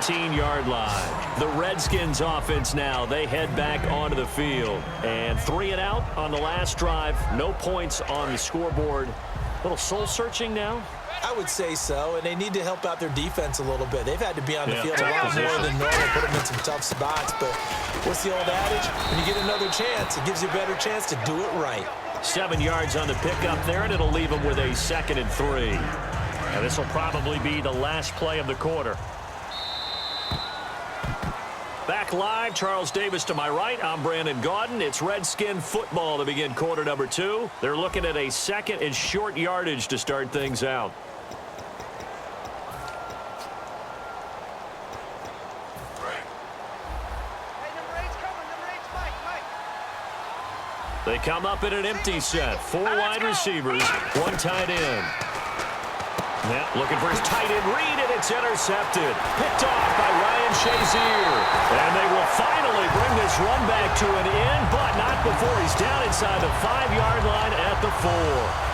15-yard line. The Redskins offense now, they head back onto the field. And 3 and out on the last drive. No points on the scoreboard. A little soul-searching now? I would say so, and they need to help out their defense a little bit. They've had to be on the field a lot more than normal, put them in some tough spots. But what's the old adage? When you get another chance, it gives you a better chance to do it right. 7 yards on the pickup there, and it'll leave them with a 2nd and 3. And this will probably be the last play of the quarter. Back live, Charles Davis to my right. I'm Brandon Gaudin. It's Redskin football to begin quarter number 2. They're looking at a 2nd and short yardage to start things out. They come up in an empty set. 4 wide receivers, 1 tight end. Yeah, looking for his tight end read, and it's intercepted. Picked off by Ryan Shazier. And they will finally bring this run back to an end, but not before he's down inside the 5-yard line at the 4.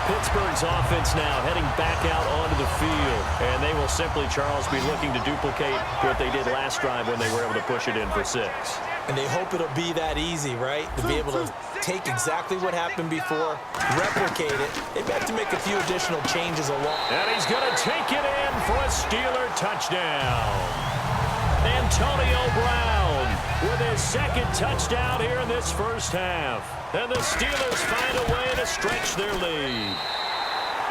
Pittsburgh's offense now heading back out onto the field. And they will simply, Charles, be looking to duplicate what they did last drive when they were able to push it in for 6. And they hope it'll be that easy, right? To be able to take exactly what happened before, replicate it. They've got to make a few additional changes along. And he's going to take it in for a Steeler touchdown. Antonio Brown with his 2nd touchdown here in this first half. And the Steelers find a way to stretch their lead.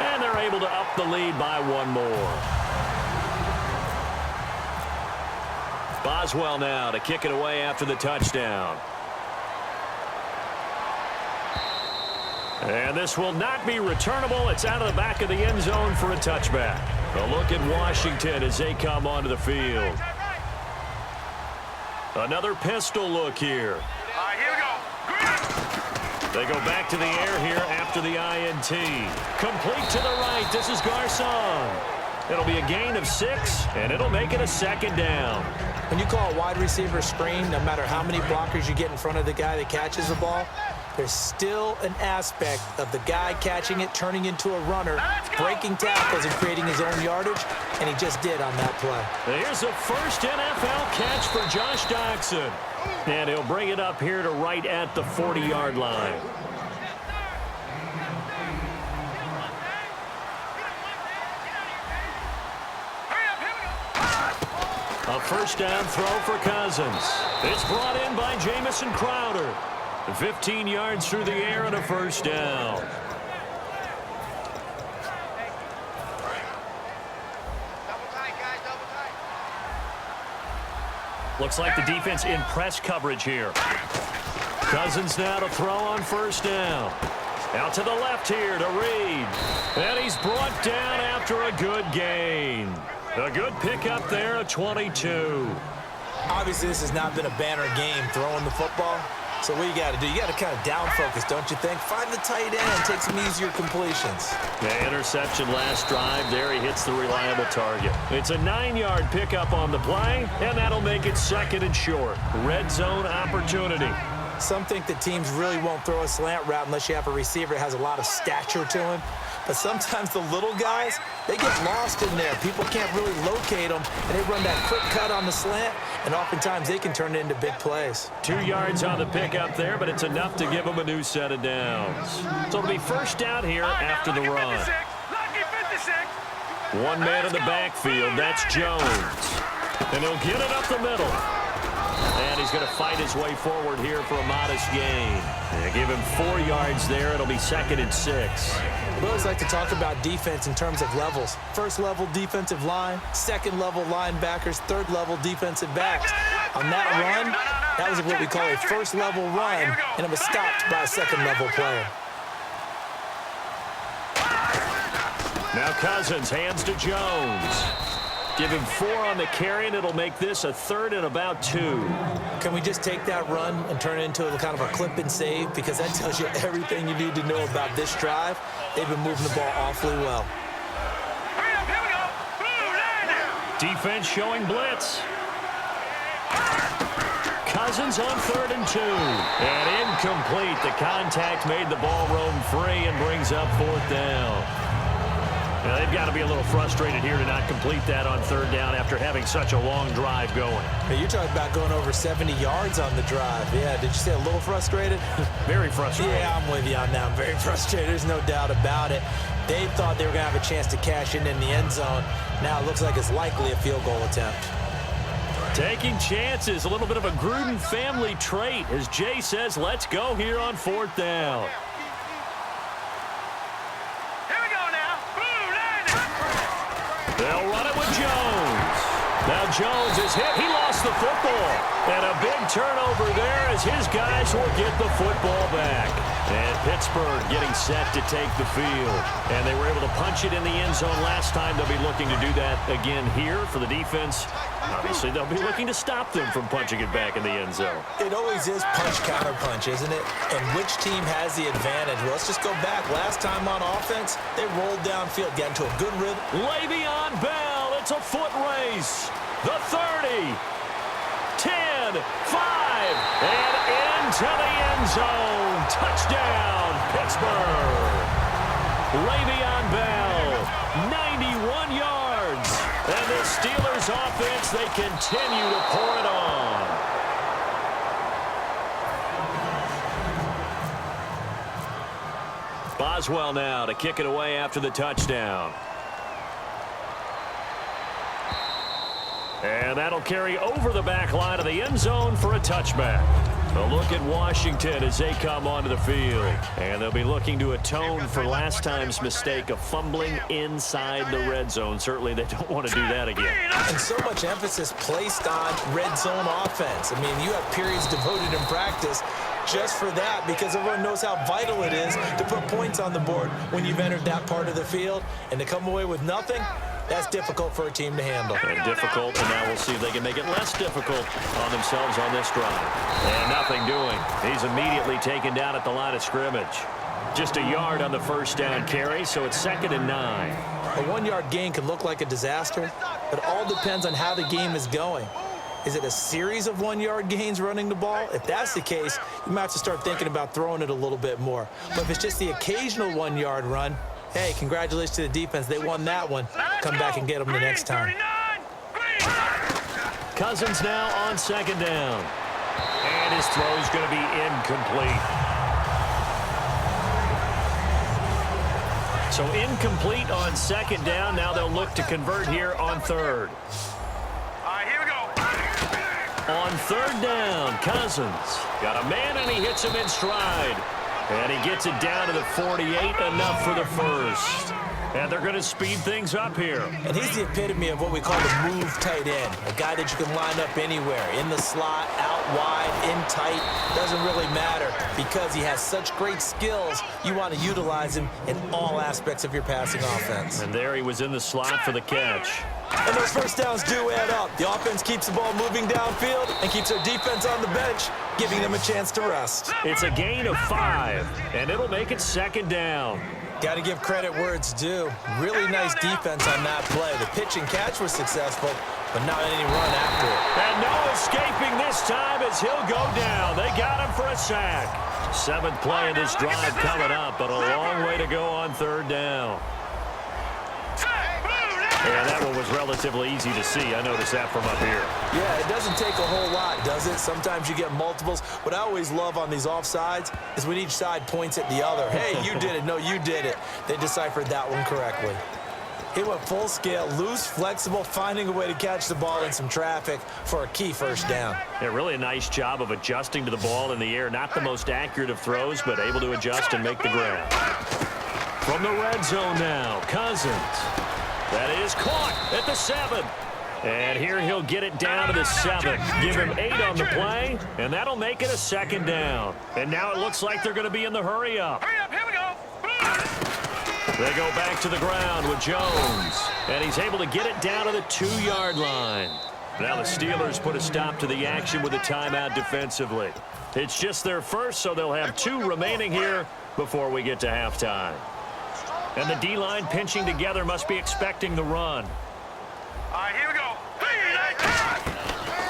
And they're able to up the lead by 1 more. Boswell now to kick it away after the touchdown. And this will not be returnable. It's out of the back of the end zone for a touchback. A look at Washington as they come onto the field. Another pistol look here. Here we go. They go back to the air here after the INT. Complete to the right. This is Garcon. It'll be a gain of 6, and it'll make it a 2nd down. When you call a wide receiver screen, no matter how many blockers you get in front of the guy that catches the ball, there's still an aspect of the guy catching it, turning into a runner, breaking tackles and creating his own yardage, and he just did on that play. Here's a first NFL catch for Josh Doctson. And he'll bring it up here to right at the 40-yard line. A first down throw for Cousins. It's brought in by Jamison Crowder. 15 yards through the air and a first down. Looks like the defense in press coverage here. Cousins now to throw on first down. Out to the left here to Reed. And he's brought down after a good gain. A good pickup there, a 22. Obviously, this has not been a banner game throwing the football. So what you got to do, you got to kind of down focus, don't you think? Find the tight end, take some easier completions. Yeah, interception last drive. There he hits the reliable target. It's a 9-yard pickup on the play, and that'll make it 2nd and short. Red zone opportunity. Some think that teams really won't throw a slant route unless you have a receiver that has a lot of stature to him. But sometimes the little guys, they get lost in there. People can't really locate them, and they run that quick cut on the slant, and oftentimes they can turn it into big plays. 2 yards on the pickup there, but it's enough to give them a new set of downs. So it'll be first down here after the run. 1 man in the backfield, that's Jones. And he'll get it up the middle. And he's going to fight his way forward here for a modest gain. They give him 4 yards there. It'll be 2nd and 6. We always like to talk about defense in terms of levels. First level defensive line, second level linebackers, third level defensive backs. On that run, that was what we call a first level run, and it was stopped by a second level player. Now Cousins hands to Jones. Give him 4 on the carry, and it'll make this a 3rd and about 2. Can we just take that run and turn it into a kind of a clip and save? Because that tells you everything you need to know about this drive. They've been moving the ball awfully well. Defense showing blitz. Cousins on 3rd and 2. And incomplete. The contact made the ball roam free and brings up 4th down. Now, they've got to be a little frustrated here to not complete that on third down after having such a long drive going. Hey, you're talking about going over 70 yards on the drive. Yeah, did you say a little frustrated? Very frustrated. Yeah, I'm with you on that. I'm very frustrated. There's no doubt about it. They thought they were going to have a chance to cash in the end zone. Now it looks like it's likely a field goal attempt. Taking chances, a little bit of a Gruden family trait, as Jay says, let's go here on fourth down. Here we go now. They'll run it with Jones. Now Jones is hit. He lost the football. And a big turnover there as his guys will get the football back. And Pittsburgh getting set to take the field. And they were able to punch it in the end zone last time. They'll be looking to do that again here for the defense. Obviously, they'll be looking to stop them from punching it back in the end zone. It always is punch-counter-punch, isn't it? And which team has the advantage? Well, let's just go back. Last time on offense, they rolled downfield, got into a good rhythm. Le'Veon Bell, it's a foot race. The 30, 10, 5, and into the end zone. Touchdown, Pittsburgh. Le'Veon Bell, 91 yards. And the Steelers offense, they continue to pour it on. Boswell now to kick it away after the touchdown. And that'll carry over the back line of the end zone for a touchback. A look at Washington as they come onto the field. And they'll be looking to atone for last time's mistake of fumbling inside the red zone. Certainly they don't want to do that again. And so much emphasis placed on red zone offense. I mean, you have periods devoted in practice just for that because everyone knows how vital it is to put points on the board when you've entered that part of the field. And to come away with nothing, that's difficult for a team to handle. And difficult, and now we'll see if they can make it less difficult on themselves on this drive. And nothing doing. He's immediately taken down at the line of scrimmage. Just a yard on the first down carry, so it's 2nd and 9. A 1-yard gain can look like a disaster. It all depends on how the game is going. Is it a series of 1-yard gains running the ball? If that's the case, you might have to start thinking about throwing it a little bit more. But if it's just the occasional 1-yard run, hey, congratulations to the defense. They won that one. Come back and get them the next time. Cousins now on 2nd down. And his throw's going to be incomplete. So incomplete on 2nd down. Now they'll look to convert here on 3rd. All right, here we go. On 3rd down, Cousins got a man and he hits him in stride. And he gets it down to the 48, enough for the first. And they're going to speed things up here. And he's the epitome of what we call the move tight end. A guy that you can line up anywhere. In the slot, out wide, in tight. Doesn't really matter because he has such great skills. You want to utilize him in all aspects of your passing offense. And there he was in the slot for the catch. And those first downs do add up. The offense keeps the ball moving downfield and keeps their defense on the bench, giving them a chance to rest. It's a gain of 5, and it'll make it 2nd down. Got to give credit where it's due. Really nice defense on that play. The pitch and catch was successful, but not any run after it. And no escaping this time as he'll go down. They got him for a sack. 7th play of this drive coming up, but a long way to go on 3rd down. Yeah, that one was relatively easy to see. I noticed that from up here. Yeah, it doesn't take a whole lot, does it? Sometimes you get multiples. What I always love on these offsides is when each side points at the other. Hey, you did it. No, you did it. They deciphered that one correctly. He went full scale, loose, flexible, finding a way to catch the ball in some traffic for a key first down. Yeah, really a nice job of adjusting to the ball in the air. Not the most accurate of throws, but able to adjust and make the grab. From the red zone now, Cousins. That is caught at the 7. And here he'll get it down to the 7. Give him 8 on the play, and that'll make it a 2nd down. And now it looks like they're going to be in the hurry up. Hurry up, here we go. They go back to the ground with Jones. And he's able to get it down to the 2-yard line. Now the Steelers put a stop to the action with a timeout defensively. It's just their first, so they'll have 2 remaining here before we get to halftime. And the D-line pinching together must be expecting the run. All right, here we go.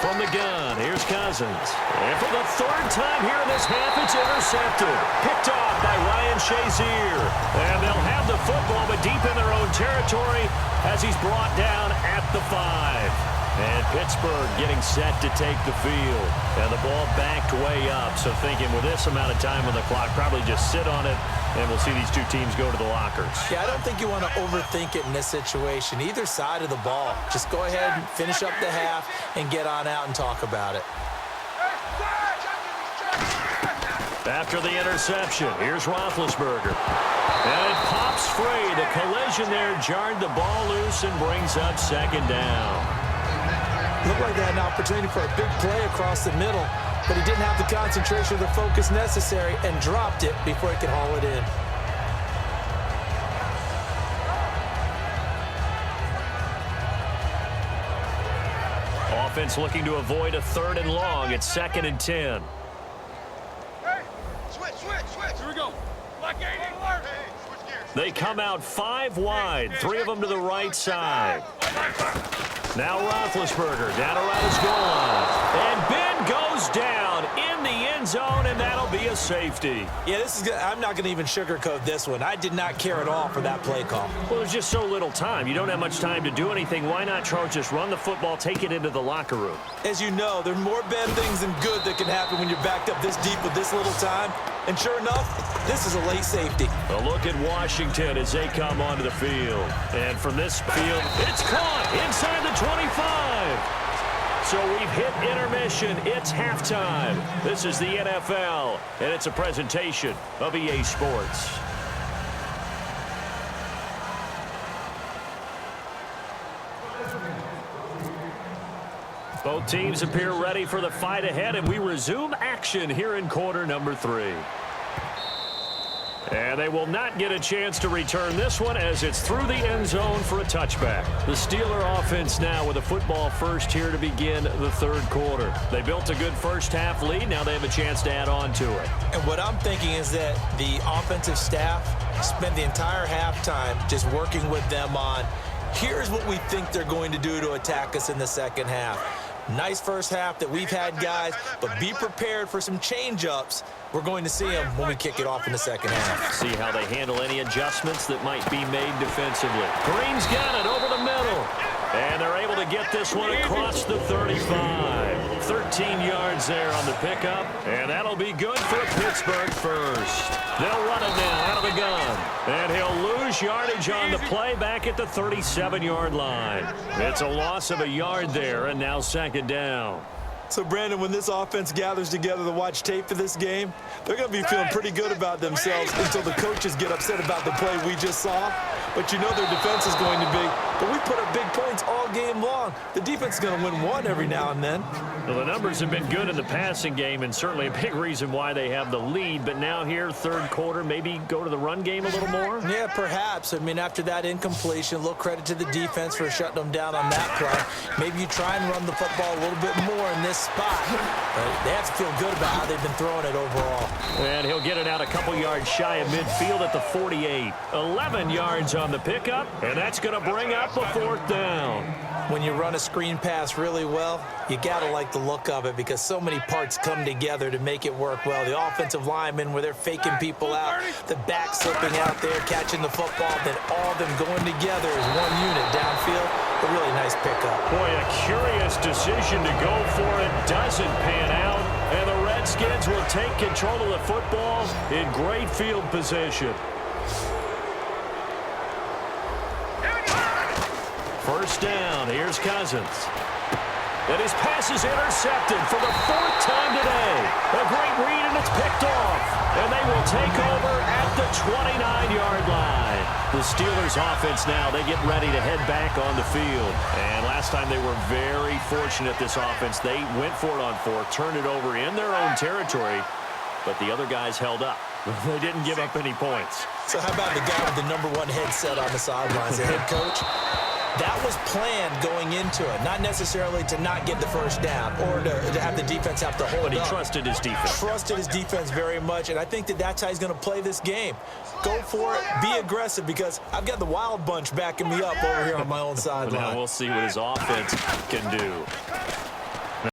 from the gun. Here's Cousins. And for the third time here in this half, it's intercepted. Picked off by Ryan Shazier. And they'll have the football, but deep in their own territory as he's brought down at the 5. And Pittsburgh getting set to take the field. And the ball backed way up. So thinking with this amount of time on the clock, probably just sit on it, and we'll see these two teams go to the lockers. Yeah, I don't think you want to overthink it in this situation. Either side of the ball. Just go ahead and finish up the half and get on out and talk about it. After the interception, here's Roethlisberger. And it pops free. The collision there jarred the ball loose and brings up second down. Looked like they had an opportunity for a big play across the middle, but he didn't have the concentration or the focus necessary and dropped it before he could haul it in. Offense looking to avoid a 3rd and long. It's 2nd and 10. Hey, switch. Here we go. Black 80. Hey, switch gears. They come out 5 wide, 3 of them to the right side. Now Roethlisberger down around his goal line. And Ben goes down in the end zone, and that'll be a safety. Yeah, this is good. I'm not going to even sugarcoat this one. I did not care at all for that play call. Well, there's just so little time. You don't have much time to do anything. Why not, Charles, just run the football, take it into the locker room? As you know, there are more bad things than good that can happen when you're backed up this deep with this little time. And sure enough, this is a late safety. A look at Washington as they come onto the field. And from this field, it's caught inside the 25. So we've hit intermission. It's halftime. This is the NFL, and it's a presentation of EA Sports. Both teams appear ready for the fight ahead, and we resume action here in quarter number 3. And they will not get a chance to return this one as it's through the end zone for a touchback. The Steeler offense now with a football first here to begin the 3rd quarter. They built a good first half lead. Now they have a chance to add on to it. And what I'm thinking is that the offensive staff spent the entire halftime just working with them on, here's what we think they're going to do to attack us in the second half. Nice first half that we've had, guys, but be prepared for some change-ups. We're going to see them when we kick it off in the second half. See how they handle any adjustments that might be made defensively. Green's got it over the middle. And they're able to get this one across the 35. 13 yards there on the pickup. And that'll be good for a Pittsburgh first. They'll run it now out of the gun. And he'll lose yardage on the play back at the 37-yard line. It's a loss of a yard there, and now second down. So, Brandon, when this offense gathers together to watch tape for this game, they're going to be feeling pretty good about themselves until the coaches get upset about the play we just saw. But you know their defense is going to be. But we put up big points all game long. The defense is going to win one every now and then. Well, the numbers have been good in the passing game, and certainly a big reason why they have the lead. But now here, 3rd quarter, maybe go to the run game a little more? Yeah, perhaps. I mean, after that incompletion, a little credit to the defense for shutting them down on that play. Maybe you try and run the football a little bit more in this spot. But they have to feel good about how they've been throwing it overall. And he'll get it out a couple yards shy of midfield at the 48. 11 yards on the pickup, and that's going to bring up a 4th down. When you run a screen pass really well, you got to like the look of it because so many parts come together to make it work well. The offensive linemen where they're faking people out, the back slipping out there, catching the football, then all of them going together as one unit downfield. A really nice pickup. Boy, a curious decision to go for it. Doesn't pan out, and the Redskins will take control of the football in great field position. First down, here's Cousins. And his pass is intercepted for the 4th time today. A great read, and it's picked off. And they will take over at the 29-yard line. The Steelers offense now, they get ready to head back on the field. And last time they were very fortunate, this offense. They went for it on 4th, turned it over in their own territory, but the other guys held up. They didn't give up any points. So how about the guy with the #1 headset on the sidelines, the head coach? That was planned going into it, not necessarily to not get the first down or to have the defense have to hold up. But he trusted his defense. Trusted his defense very much, and I think that that's how he's going to play this game. Go for it, be aggressive, because I've got the Wild Bunch backing me up over here on my own sideline. Now we'll see what his offense can do.